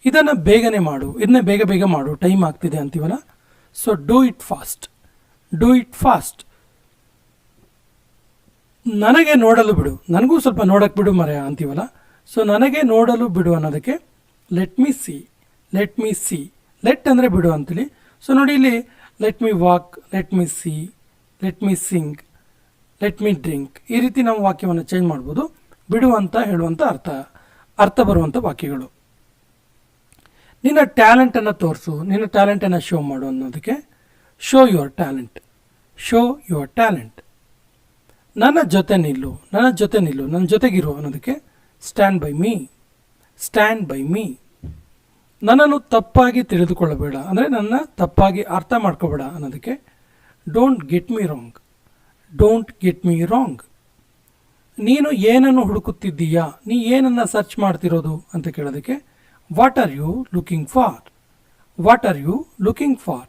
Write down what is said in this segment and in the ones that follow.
ಇದನ್ನು ಬೇಗನೆ ಮಾಡು, ಇದನ್ನೇ ಬೇಗ ಬೇಗ ಮಾಡು, ಟೈಮ್ ಆಗ್ತಿದೆ ಅಂತೀವಲ್ಲ. So do it fast, do it fast. ನನಗೆ ನೋಡಲು ಬಿಡು, ನನಗೂ ಸ್ವಲ್ಪ ನೋಡಕ್ಕೆ ಬಿಡು ಮರೆಯ ಅಂತೀವಲ್ಲ. ಸೊ ನನಗೆ ನೋಡಲು ಬಿಡು ಅನ್ನೋದಕ್ಕೆ let me see, let me see. Let ಅಂದರೆ ಬಿಡು ಅಂತೇಳಿ. ಸೊ ನೋಡಿ ಇಲ್ಲಿ let me walk, let me see, let me Singh, let me drink, ಈ ರೀತಿ ನಾವು ವಾಕ್ಯವನ್ನು ಚೇಂಜ್ ಮಾಡ್ಬೋದು. ಬಿಡು ಅಂತ ಹೇಳುವಂಥ ಅರ್ಥ ಬರುವಂಥ ವಾಕ್ಯಗಳು. ನಿನ್ನ ಟ್ಯಾಲೆಂಟನ್ನು ತೋರಿಸು, ನಿನ್ನ ಟ್ಯಾಲೆಂಟನ್ನು ಶೋ ಮಾಡು ಅನ್ನೋದಕ್ಕೆ show your talent, show your talent. ನನ್ನ ಜೊತೆ ನಿಲ್ಲು, ನನ್ನ ಜೊತೆ ನಿಲ್ಲು, ನನ್ನ ಜೊತೆಗಿರು ಅನ್ನೋದಕ್ಕೆ stand by me, stand by me. ನನ್ನನ್ನು ತಪ್ಪಾಗಿ ತಿಳಿದುಕೊಳ್ಳಬೇಡ, ಅಂದರೆ ನನ್ನ ತಪ್ಪಾಗಿ ಅರ್ಥ ಮಾಡ್ಕೋಬೇಡ ಅನ್ನೋದಕ್ಕೆ don't get me wrong, don't get me wrong. ನೀನು ಏನನ್ನು ಹುಡುಕುತ್ತಿದ್ದೀಯಾ, ನೀ ಏನನ್ನು ಸರ್ಚ್ ಮಾಡ್ತಿರೋದು ಅಂತ ಕೇಳೋದಕ್ಕೆ what are you looking for, what are you looking for.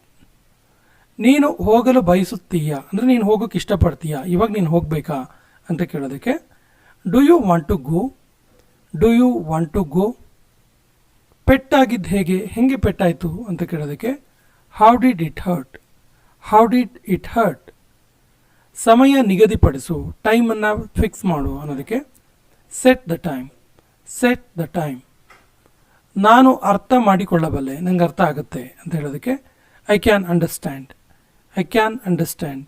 ನೀನು ಹೋಗಲು ಬಯಸುತ್ತೀಯಾ, ಅಂದರೆ ನೀನು ಹೋಗೋಕ್ಕೆ ಇಷ್ಟಪಡ್ತೀಯಾ, ಇವಾಗ ನೀನು ಹೋಗಬೇಕಾ ಅಂತ ಕೇಳೋದಕ್ಕೆ do you want to go, do you want to go. ಪೆಟ್ಟಾಗಿದ್ದು ಹೇಗೆ, ಹೆಂಗೆ ಪೆಟ್ಟಾಯಿತು ಅಂತ ಕೇಳೋದಕ್ಕೆ how did it hurt, how did it hurt. ಸಮಯ ನಿಗದಿಪಡಿಸು, ಟೈಮನ್ನು ಫಿಕ್ಸ್ ಮಾಡು ಅನ್ನೋದಕ್ಕೆ set the time, set the time. ನಾನು ಅರ್ಥ ಮಾಡಿಕೊಳ್ಳಬಲ್ಲೆ, ನಂಗೆ ಅರ್ಥ ಆಗುತ್ತೆ ಅಂತ ಹೇಳೋದಕ್ಕೆ I can understand, I can understand.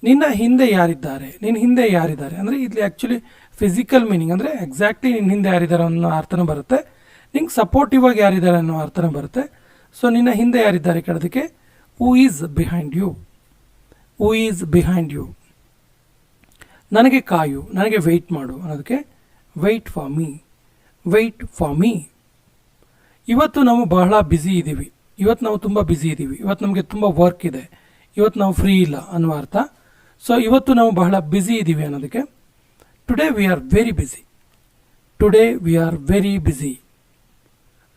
ನಿನ್ನ ಹಿಂದೆ ಯಾರಿದ್ದಾರೆ, ನಿನ್ನ ಹಿಂದೆ ಯಾರಿದ್ದಾರೆ ಅಂದರೆ ಇಲ್ಲಿ ಆ್ಯಕ್ಚುಲಿ ಫಿಸಿಕಲ್ ಮೀನಿಂಗ್, ಅಂದರೆ ಎಕ್ಸಾಕ್ಟ್ಲಿ ನಿನ್ನ ಹಿಂದೆ ಯಾರಿದ್ದಾರೆ ಅನ್ನೋ ಅರ್ಥನೂ ಬರುತ್ತೆ, ನಿಂಗೆ ಸಪೋರ್ಟಿವ್ ಆಗಿ ಯಾರಿದ್ದಾರೆ ಅನ್ನೋ ಅರ್ಥನೂ ಬರುತ್ತೆ. ಸೊ ನಿನ್ನ ಹಿಂದೆ ಯಾರಿದ್ದಾರೆ ಕೇಳೋದಕ್ಕೆ who is behind you, who is behind you. ನನಗೆ ಕಾಯು, ನನಗೆ ವೆಯ್ಟ್ ಮಾಡು ಅನ್ನೋದಕ್ಕೆ wait for me, wait for me. ಇವತ್ತು ನಾವು ಬಹಳ ಬ್ಯುಸಿ ಇದ್ದೀವಿ, ಇವತ್ತು ನಾವು ತುಂಬ ಬ್ಯುಸಿ ಇದ್ದೀವಿ, ಇವತ್ತು ನಮಗೆ ತುಂಬ ವರ್ಕ್ ಇದೆ, ಇವತ್ತು ನಾವು ಫ್ರೀ ಇಲ್ಲ ಅನ್ನುವ ಅರ್ಥ. ಸೊ ಇವತ್ತು ನಾವು ಬಹಳ ಬ್ಯುಸಿ ಇದ್ದೀವಿ ಅನ್ನೋದಕ್ಕೆ today we are very busy, today we are very busy.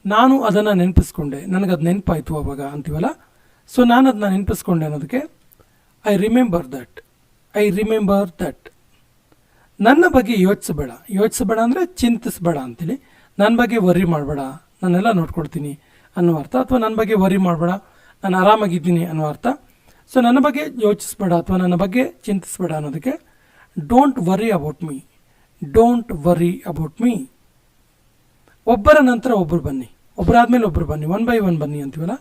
ನಾನು ಅದನ್ನು ನೆನಪಿಸ್ಕೊಂಡೆ, ನನಗದು ನೆನಪಾಯಿತು ಅವಾಗ ಅಂತೀವಲ್ಲ. ಸೊ ನಾನು ಅದನ್ನ ನೆನಪಿಸ್ಕೊಂಡೆ ಅನ್ನೋದಕ್ಕೆ I remember that, I remember that. ನನ್ನ ಬಗ್ಗೆ ಯೋಚಿಸಬೇಡ, ಯೋಚಿಸಬೇಡ ಅಂದರೆ ಚಿಂತಿಸಬೇಡ ಅಂತೇಳಿ. ನನ್ನ ಬಗ್ಗೆ ವರಿ ಮಾಡಬೇಡ, ನಾನೆಲ್ಲ ನೋಡ್ಕೊಳ್ತೀನಿ ಅನ್ನೋ ಅರ್ಥ. ಅಥವಾ ನನ್ನ ಬಗ್ಗೆ ವರಿ ಮಾಡಬೇಡ, ನಾನು ಆರಾಮಾಗಿದ್ದೀನಿ ಅನ್ನೋ ಅರ್ಥ. ಸೊ ನನ್ನ ಬಗ್ಗೆ ಯೋಚಿಸ್ಬೇಡ ಅಥವಾ ನನ್ನ ಬಗ್ಗೆ ಚಿಂತಿಸಬೇಡ ಅನ್ನೋದಕ್ಕೆ don't worry about me, don't worry about me. ಒಬ್ಬರ ನಂತರ ಒಬ್ಬರು ಬನ್ನಿ, ಒಬ್ಬರಾದ್ಮೇಲೆ ಒಬ್ಬರು ಬನ್ನಿ, ಒನ್ ಬೈ ಒನ್ ಬನ್ನಿ ಅಂತೀವಲ್ಲ.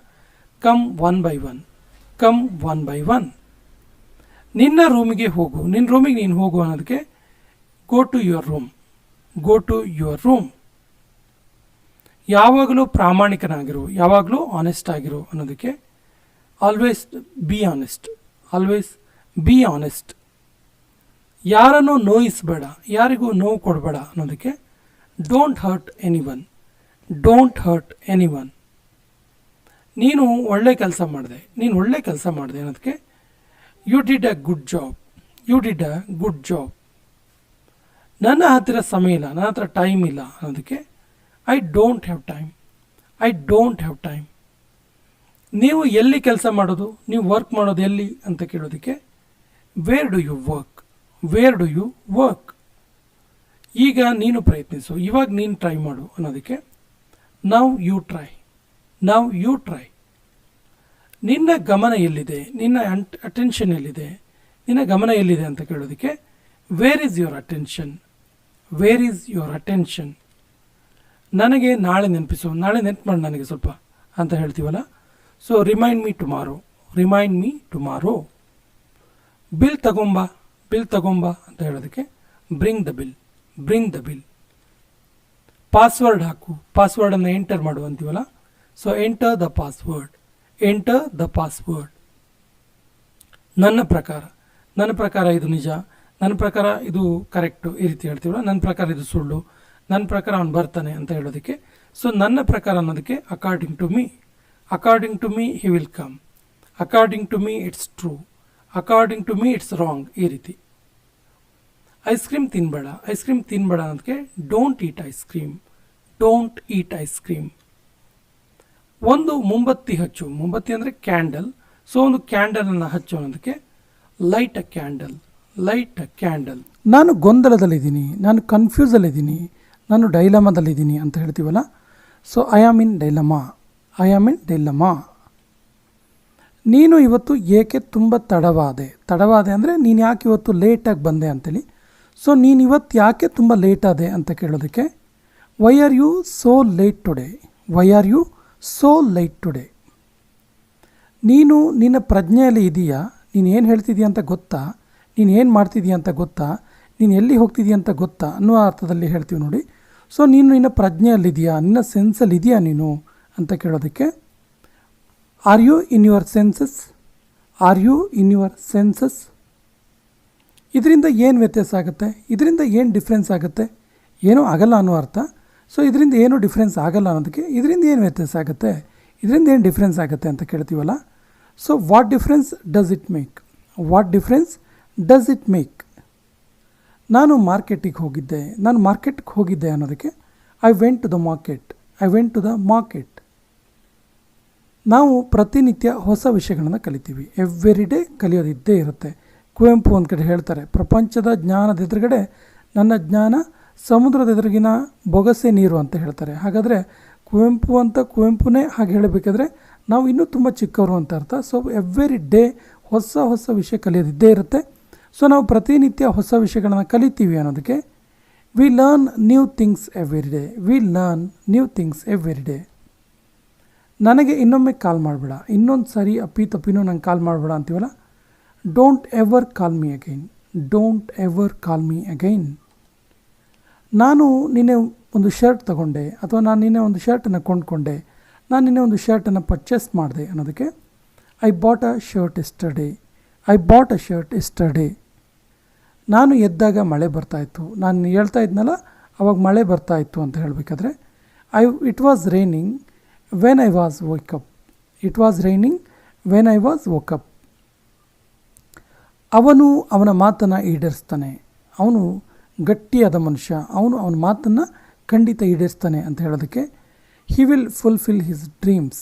Come one by one, come one by one. ನಿನ್ನ ರೂಮಿಗೆ ಹೋಗು, ನಿನ್ನ ರೂಮಿಗೆ ನೀನು ಹೋಗು ಅನ್ನೋದಕ್ಕೆ go to your room, go to your room. ಯಾವಾಗಲೂ ಪ್ರಾಮಾಣಿಕನಾಗಿರು, ಯಾವಾಗಲೂ ಆನೆಸ್ಟ್ ಆಗಿರು ಅನ್ನೋದಕ್ಕೆ always be honest, always be honest. ಯಾರನ್ನು ನೋಯಿಸಬೇಡ, ಯಾರಿಗೂ ನೋವು ಕೊಡಬೇಡ ಅನ್ನೋದಕ್ಕೆ don't hurt anyone, don't hurt anyone. ನೀನು ಒಳ್ಳೆ ಕೆಲಸ ಮಾಡಿದೆ, ನೀನು ಒಳ್ಳೆ ಕೆಲಸ ಮಾಡಿದೆ ಅನ್ನೋದಕ್ಕೆ you did a good job, you did a good job. ನನ್ನ ಹತ್ತಿರ ಸಮಯ ಇಲ್ಲ, ನನ್ನ ಹತ್ರ ಟೈಮ್ ಇಲ್ಲ ಅನ್ನೋದಕ್ಕೆ I don't have time, I don't have time. ನೀವು ಎಲ್ಲಿ ಕೆಲಸ ಮಾಡೋದು, ನೀವು ವರ್ಕ್ ಮಾಡೋದು ಎಲ್ಲಿ ಅಂತ ಕೇಳೋದಕ್ಕೆ where do you work, where do you work. ಈಗ ನೀನು ಪ್ರಯತ್ನಿಸು, ಇವಾಗ ನೀನು ಟ್ರೈ ಮಾಡು ಅನ್ನೋದಕ್ಕೆ now you try, now you try. ನಿನ್ನ ಗಮನ ಎಲ್ಲಿದೆ, ನಿನ್ನ ಅಟೆನ್ಷನ್ ಎಲ್ಲಿದೆ, ನಿನ್ನ ಗಮನ ಎಲ್ಲಿದೆ ಅಂತ ಕೇಳೋದಕ್ಕೆ where is your attention, where is your attention. ನನಗೆ ನಾಳೆ ನೆನಪಿಸು, ನಾಳೆ ನೆನಪು ಮಾಡಿ ನನಗೆ ಸ್ವಲ್ಪ ಅಂತ ಹೇಳ್ತೀವಲ್ಲ. So remind me tomorrow, remind me tomorrow. Bill ತಗೊಂಬ, ಬಿಲ್ ತಗೊಂಬ ಅಂತ ಹೇಳೋದಕ್ಕೆ bring the bill, bring the bill. Password ಹಾಕು, ಪಾಸ್ವರ್ಡನ್ನು ಎಂಟರ್ ಮಾಡು ಅಂತೀವಲ್ಲ. So enter the password, enter the password. ನನ್ನ ಪ್ರಕಾರ, ನನ್ನ ಪ್ರಕಾರ ಇದು ನಿಜ, ನನ್ನ ಪ್ರಕಾರ ಇದು ಕರೆಕ್ಟು, ಈ ರೀತಿ ಹೇಳ್ತೀವಲ್ಲ. ನನ್ನ ಪ್ರಕಾರ ಇದು ಸುಳ್ಳು, ನನ್ನ ಪ್ರಕಾರ ಅವನು ಬರ್ತಾನೆ ಅಂತ ಹೇಳೋದಕ್ಕೆ ಸೊ ನನ್ನ ಪ್ರಕಾರ ಅನ್ನೋದಕ್ಕೆ according to me, according to me he will come, according to me it's true, according to me it's wrong, ಈ ರೀತಿ. ಐಸ್ ಕ್ರೀಮ್ ತಿನ್ನಬೇಡ, ಐಸ್ ಕ್ರೀಮ್ ತಿನ್ನಬೇಡ ಅನ್ನೋದಕ್ಕೆ don't eat ice cream, don't eat ice cream. ಒಂದು ಮೊಂಬತ್ತಿ ಹಚ್ಚು, ಮೊಂಬತ್ತಿ ಅಂದರೆ candle. So ಒಂದು ಕ್ಯಾಂಡಲನ್ನು ಹಚ್ಚು ಅನ್ನೋದಕ್ಕೆ ಲೈಟ್ ಅ ಕ್ಯಾಂಡಲ್, ಲೈಟ್ ಅ ಕ್ಯಾಂಡಲ್. ನಾನು ಗೊಂದಲದಲ್ಲಿದ್ದೀನಿ, ನಾನು ಕನ್ಫ್ಯೂಸಲ್ಲಿದ್ದೀನಿ, ನಾನು ಡೈಲಮದಲ್ಲಿದ್ದೀನಿ ಅಂತ ಹೇಳ್ತೀವಲ್ಲ. So I am in dilemma. I am in dilemma. ನೀನು ಇವತ್ತು ಏಕೆ ತುಂಬ ತಡವಾದೆ ಅಂದರೆ ನೀನು ಯಾಕೆ ಇವತ್ತು ಲೇಟಾಗಿ ಬಂದೆ ಅಂತೇಳಿ. ಸೊ ನೀನು ಇವತ್ತು ಯಾಕೆ ತುಂಬ ಲೇಟಾದೆ ಅಂತ ಕೇಳೋದಕ್ಕೆ why are you so late today. Why are you so late today. ನೀನು ನಿನ್ನ ಪ್ರಜ್ಞೆಯಲ್ಲಿ ಇದೆಯಾ, ನೀನು ಏನು ಹೇಳ್ತಿದೀಯ ಅಂತ ಗೊತ್ತಾ, ನೀನು ಏನು ಮಾಡ್ತಿದೀಯ ಅಂತ ಗೊತ್ತಾ, ನೀನು ಎಲ್ಲಿ ಹೋಗ್ತಿದೀಯ ಅಂತ ಗೊತ್ತಾ ಅನ್ನೋ ಅರ್ಥದಲ್ಲಿ ಹೇಳ್ತೀವಿ ನೋಡಿ. ಸೊ ನೀನು ನಿನ್ನ ಪ್ರಜ್ಞೆಯಲ್ಲಿದೆಯಾ, ನಿನ್ನ ಸೆನ್ಸಲ್ಲಿ ಇದೆಯಾ ನೀನು ಅಂತ ಕೇಳೋದಕ್ಕೆ are you in your senses. Are you in your senses. ಇದರಿಂದ ಏನು ವ್ಯತ್ಯಾಸ ಆಗುತ್ತೆ, ಇದರಿಂದ ಏನು ಡಿಫ್ರೆನ್ಸ್ ಆಗುತ್ತೆ, ಏನೂ ಆಗಲ್ಲ ಅನ್ನೋ ಅರ್ಥ. ಸೊ ಇದರಿಂದ ಏನೂ ಡಿಫ್ರೆನ್ಸ್ ಆಗಲ್ಲ ಅನ್ನೋದಕ್ಕೆ ಇದರಿಂದ ಏನು ವ್ಯತ್ಯಾಸ ಆಗುತ್ತೆ, ಇದರಿಂದ ಏನು ಡಿಫ್ರೆನ್ಸ್ ಆಗುತ್ತೆ ಅಂತ ಕೇಳ್ತೀವಲ್ಲ. So what difference does it make. What difference does it make. ನಾನು ಮಾರ್ಕೆಟಿಗೆ ಹೋಗಿದ್ದೆ ಅನ್ನೋದಕ್ಕೆ I went to the market. I went to the market. ನಾವು ಪ್ರತಿನಿತ್ಯ ಹೊಸ ವಿಷಯಗಳನ್ನು ಕಲಿತೀವಿ. ಎವ್ರಿ ಡೇ ಕಲಿಯೋದಿದ್ದೇ ಇರುತ್ತೆ. ಕುವೆಂಪು ಒಂದು ಕಡೆ ಹೇಳ್ತಾರೆ, ಪ್ರಪಂಚದ ಜ್ಞಾನದ ಎದುರುಗಡೆ ನನ್ನ ಜ್ಞಾನ ಸಮುದ್ರದ ಎದುರಿಗಿನ ಬೊಗಸೆ ನೀರು ಅಂತ ಹೇಳ್ತಾರೆ. ಹಾಗಾದರೆ ಕುವೆಂಪುನೇ ಹಾಗೆ ಹೇಳಬೇಕಾದ್ರೆ ನಾವು ಇನ್ನೂ ತುಂಬ ಚಿಕ್ಕವರು ಅಂತ ಅರ್ಥ. ಸೊ ಎವ್ರಿ ಡೇ ಹೊಸ ವಿಷಯ ಕಲಿಯೋದಿದ್ದೇ ಇರುತ್ತೆ. ಸೊ ನಾವು ಪ್ರತಿನಿತ್ಯ ಹೊಸ ವಿಷಯಗಳನ್ನು ಕಲಿತೀವಿ ಅನ್ನೋದಕ್ಕೆ we learn new things every day. We learn new things every day. ನನಗೆ ಇನ್ನೊಮ್ಮೆ ಕಾಲ್ ಮಾಡಬೇಡ, ಇನ್ನೊಂದು ಸಾರಿ ತಪ್ಪಿನೂ ನಂಗೆ ಕಾಲ್ ಮಾಡಬೇಡ ಅಂತೀವಲ್ಲ. Don't ever call me again. Don't ever call me again. ನಾನು ನಿನ್ನೆ ಒಂದು ಶರ್ಟ್ ತಗೊಂಡೆ, ಅಥವಾ ನಾನು ನಿನ್ನೆ ಒಂದು ಶರ್ಟನ್ನು ಕೊಂಡ್ಕೊಂಡೆ, ನಾನು ನಿನ್ನೆ ಒಂದು ಶರ್ಟನ್ನು ಪರ್ಚೇಸ್ ಮಾಡಿದೆ ಅನ್ನೋದಕ್ಕೆ I bought a shirt yesterday. I bought a shirt yesterday. ನಾನು ಎದ್ದಾಗ ಮಳೆ ಬರ್ತಾಯಿತ್ತು, ನಾನು ಹೇಳ್ತಾ ಇದ್ನಲ್ಲ ಅವಾಗ ಮಳೆ ಬರ್ತಾಯಿತ್ತು ಅಂತ ಹೇಳಬೇಕಾದ್ರೆ it was raining when I was woke up. It was raining when I was woke up. ಅವನು ಅವನ ಮಾತನ್ನು ಈಡೇರಿಸ್ತಾನೆ. ಅವನು ಗಟ್ಟಿಯಾದ ಮನುಷ್ಯ, ಅವನ ಮಾತನ್ನು ಖಂಡಿತ ಈಡೇರಿಸ್ತಾನೆ ಅಂತ ಹೇಳೋದಕ್ಕೆ he will fulfil his dreams.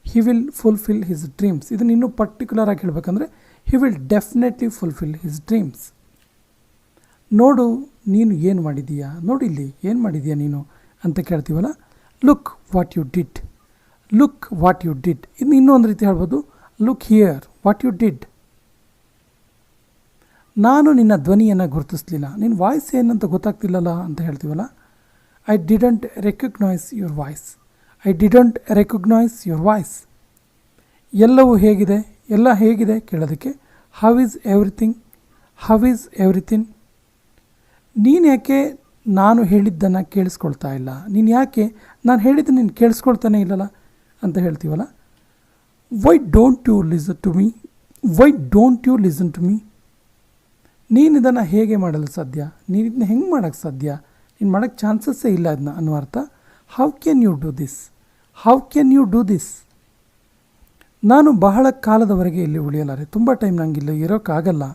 He will fulfil his dreams. ಇದನ್ನು ಇನ್ನೂ ಪರ್ಟಿಕ್ಯುಲರ್ ಆಗಿ ಹೇಳಬೇಕಂದ್ರೆ he will definitely fulfil his dreams. ನೋಡು ನೀನು ಏನು ಮಾಡಿದೀಯಾ, ನೋಡಿಲ್ಲಿ ಏನು ಮಾಡಿದೀಯಾ ನೀನು ಅಂತ ಕೇಳ್ತೀವಲ್ಲ. Look what you did. Look what you did. ಇನ್ನು ಇನ್ನೊಂದು ರೀತಿ ಹೇಳ್ಬೋದು, look here what you did. ನಾನು ನಿನ್ನ ಧ್ವನಿಯನ್ನು ಗುರುತಿಸಲಿಲ್ಲ, ನಿನ್ನ ವಾಯ್ಸ್ ಏನಂತ ಗೊತ್ತಾಗ್ತಿಲ್ಲಲ್ಲ ಅಂತ ಹೇಳ್ತೀವಲ್ಲ. I didn't recognise your voice. I didn't recognise your voice. ಎಲ್ಲವೂ ಹೇಗಿದೆ, ಎಲ್ಲ ಹೇಗಿದೆ ಕೇಳೋದಕ್ಕೆ how is everything. How is everything. ನೀನು ಯಾಕೆ ನಾನು ಹೇಳಿದ್ದನ್ನು ಕೇಳಿಸ್ಕೊಳ್ತಾ ಇಲ್ಲ, ನೀನು ಯಾಕೆ ನಾನು ಹೇಳಿದ್ದು ನೀನು ಕೇಳಿಸ್ಕೊಳ್ತಾನೆ ಇಲ್ಲಲ್ಲ ಅಂತ ಹೇಳ್ತೀವಲ್ಲ. Why don't you listen to me. Why don't you listen to me. ನೀನು ಇದನ್ನು ಹೇಗೆ ಮಾಡಲು ಸಾಧ್ಯ, ನೀನು ಇದನ್ನ ಹೆಂಗೆ ಮಾಡೋಕ್ಕೆ ಸಾಧ್ಯ, ನೀನು ಮಾಡೋಕ್ಕೆ ಚಾನ್ಸಸ್ಸೇ ಇಲ್ಲ ಅದನ್ನ ಅನ್ನೋ ಅರ್ಥ. How can you do this. How can you do this. ನಾನು ಬಹಳ ಕಾಲದವರೆಗೆ ಇಲ್ಲಿ ಉಳಿಯಲಾರೆ, ತುಂಬ ಟೈಮ್ ನಂಗೆ ಇಲ್ಲಿ ಇರೋಕ್ಕಾಗಲ್ಲ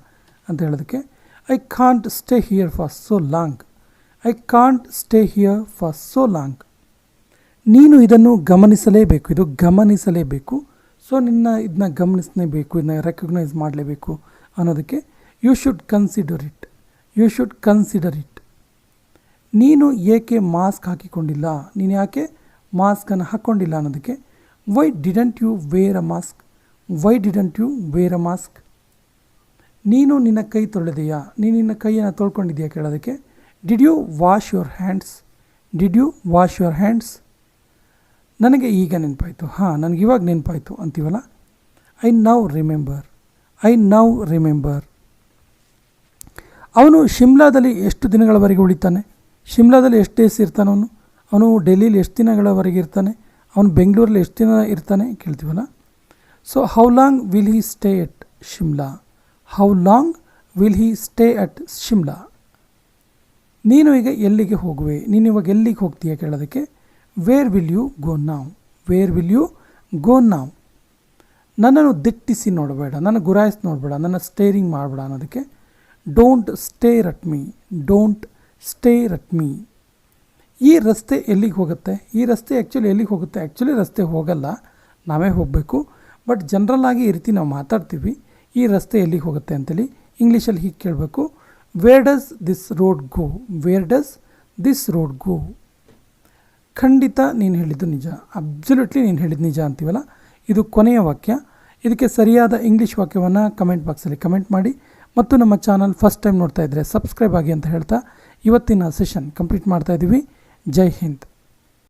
ಅಂತ ಹೇಳೋದಕ್ಕೆ I can't stay here for so long. I can't stay here for so long. ನೀನು ಇದನ್ನು ಗಮನಿಸಲೇಬೇಕು, ಇದು ಗಮನಿಸಲೇಬೇಕು. ಸೊ ಇದನ್ನ ಗಮನಿಸಲೇಬೇಕು, ಇದನ್ನ ರೆಕಗ್ನೈಸ್ ಮಾಡಲೇಬೇಕು ಅನ್ನೋದಕ್ಕೆ you should consider it. You should consider it. ನೀನು ಏಕೆ ಮಾಸ್ಕ್ ಹಾಕಿಕೊಂಡಿಲ್ಲ, ನೀನು ಯಾಕೆ ಮಾಸ್ಕನ್ನು ಹಾಕ್ಕೊಂಡಿಲ್ಲ ಅನ್ನೋದಕ್ಕೆ why didn't you wear a mask. Why didn't you wear a mask. ನೀನು ನಿನ್ನ ಕೈ ತೊಳೆದೆಯಾ, ನೀನು ನಿನ್ನ ಕೈಯನ್ನು ತೊಳ್ಕೊಂಡಿದೆಯಾ ಕೇಳೋದಕ್ಕೆ did you wash your hands. Did you wash your hands. ನನಗೆ ಈಗ ನೆನಪಾಯಿತು, ನನಗೆ ಇವಾಗ ನೆನಪಾಯಿತು ಅಂತೀವಲ್ಲ. I now remember. I now remember. ಅವನು ಶಿಮ್ಲಾದಲ್ಲಿ ಎಷ್ಟು ದಿನಗಳವರೆಗೆ ಉಳಿತಾನೆ, ಶಿಮ್ಲಾದಲ್ಲಿ ಎಷ್ಟು ಡೇಸ್ ಇರ್ತಾನೆ, ಅವನು ಡೆಲ್ಲಿಲಿ ಎಷ್ಟು ದಿನಗಳವರೆಗೆ ಇರ್ತಾನೆ, ಅವನು ಬೆಂಗಳೂರಲ್ಲಿ ಎಷ್ಟು ದಿನ ಇರ್ತಾನೆ ಕೇಳ್ತೀವಲ್ಲ. So how long will he stay at Shimla. How long will he stay at Shimla. ನೀನು ಈಗ ಎಲ್ಲಿಗೆ ಹೋಗುವೆ, ನೀನು ಇವಾಗ ಎಲ್ಲಿಗೆ ಹೋಗ್ತೀಯ ಕೇಳೋದಕ್ಕೆ ವೇರ್ ವಿಲ್ ಯು ಗೋ ನಾವ್. ವೇರ್ ವಿಲ್ ಯು ಗೋ ನಾವ್. ನನ್ನನ್ನು ದಿಟ್ಟಿಸಿ ನೋಡಬೇಡ, ನನ್ನ ಗುರಾಯಿಸಿ ನೋಡಬೇಡ, ನನ್ನ ಸ್ಟೇರಿಂಗ್ ಮಾಡಬೇಡ ಅನ್ನೋದಕ್ಕೆ don't stair at me. Don't stair at me. ಈ ರಸ್ತೆ ಎಲ್ಲಿಗೆ ಹೋಗುತ್ತೆ, ಈ ರಸ್ತೆ ಆ್ಯಕ್ಚುಲಿ ಎಲ್ಲಿಗೆ ಹೋಗುತ್ತೆ, ಆ್ಯಕ್ಚುಲಿ ರಸ್ತೆ ಹೋಗಲ್ಲ, ನಾವೇ ಹೋಗಬೇಕು. ಬಟ್ ಜನ್ರಲ್ಲಾಗಿ ಈ ರೀತಿ ನಾವು ಮಾತಾಡ್ತೀವಿ, ಈ ರಸ್ತೆ ಎಲ್ಲಿಗೆ ಹೋಗುತ್ತೆ ಅಂತೇಳಿ. ಇಂಗ್ಲೀಷಲ್ಲಿ ಹೀಗೆ ಕೇಳಬೇಕು, where does this road go. Where does this road go. ಖಂಡಿತ ನೀನು ಹೇಳಿದ್ದು ನಿಜ, ಅಬ್ಸಲ್ಯೂಟ್ಲಿ ನೀನು ಹೇಳಿದ್ದು ನಿಜ ಅಂತೀವಲ್ಲ, ಇದು ಕೊನೆಯ ವಾಕ್ಯ. ಇದಕ್ಕೆ ಸರಿಯಾದ ಇಂಗ್ಲೀಷ್ ವಾಕ್ಯವನ್ನು ಕಮೆಂಟ್ ಬಾಕ್ಸಲ್ಲಿ ಕಮೆಂಟ್ ಮಾಡಿ ಮತ್ತು ನಮ್ಮ ಚಾನಲ್ ಫಸ್ಟ್ ಟೈಮ್ ನೋಡ್ತಾ ಇದ್ದರೆ ಸಬ್ಸ್ಕ್ರೈಬ್ ಆಗಿ ಅಂತ ಹೇಳ್ತಾ ಇವತ್ತಿನ ಸೆಷನ್ ಕಂಪ್ಲೀಟ್ ಮಾಡ್ತಾ ಇದ್ದೀವಿ. ಜೈ ಹಿಂದ್.